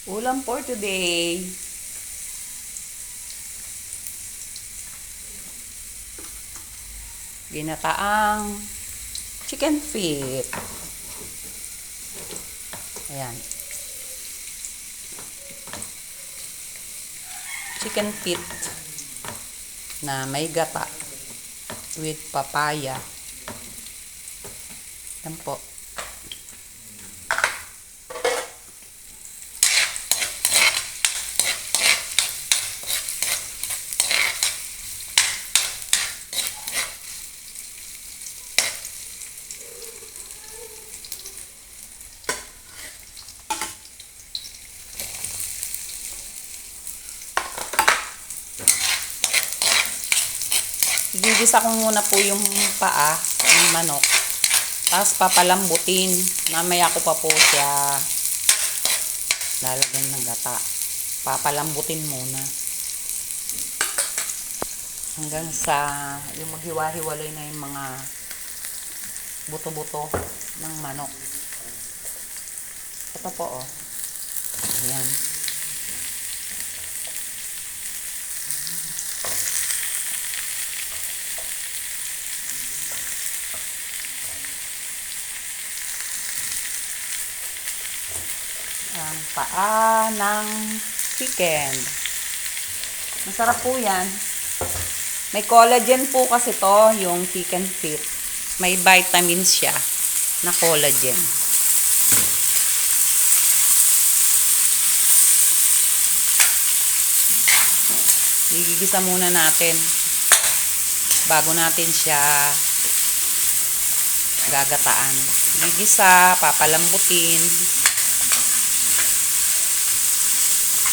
Ulam for today. Ginataang chicken feet. Ayan. Chicken feet na may gata with papaya. Yan po. Gigisa ko muna po yung paa ng manok. Tapos papalambutin. Mamaya ko pa po siya lalagyan ng gata. Papalambutin muna. Hanggang sa yung maghiwa-hiwalay na yung mga buto-buto ng manok. Ito po oh. Ayan. Ang paa ng chicken. Masarap po yan. May collagen po kasi to, yung chicken feet. May vitamins siya na collagen. Gigisa muna natin bago natin siya gagataan. Gigisa, papalambutin.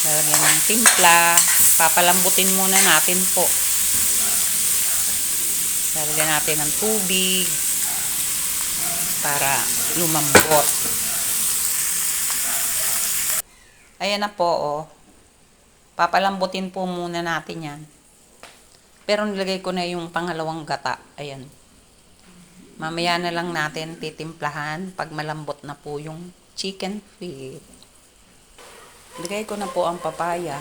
Lalagyan ng timpla. Papalambutin muna natin po. Lalagyan natin ng tubig para lumambot. Ayan na po oh. Papalambutin po muna natin yan. Pero nilagay ko na yung pangalawang gata. Ayan. Mamaya na lang natin titimplahan pag malambot na po yung chicken feet. Lagay ko na po ang papaya.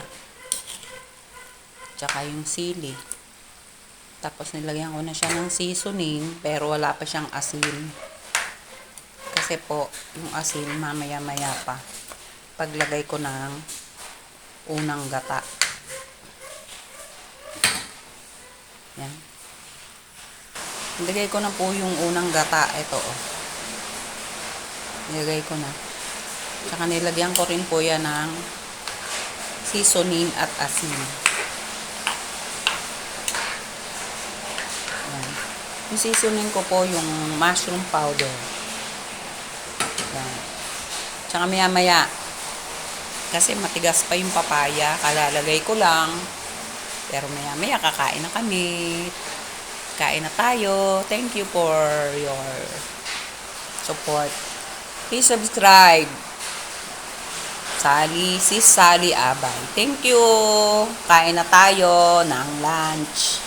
Tsaka yung sili. Tapos nilagyan ko na siya ng seasoning. Pero wala pa siyang asin. Kasi po, yung asin mamaya-maya pa. Paglagay ko ng unang gata. Yan. Nilagay ko na po yung unang gata. Ito oh. Nilagay ko na. Tsaka nilagyan ko rin po yan ng seasoning at asin. Ayan. Yung seasoning ko po yung mushroom powder. Ayan. Tsaka maya-maya, kasi matigas pa yung papaya, kalalagay ko lang. Pero maya-maya kakain na kami. Kain na tayo. Thank you for your support. Please subscribe. Sis Sally Abay. Thank you. Kain na tayo ng lunch.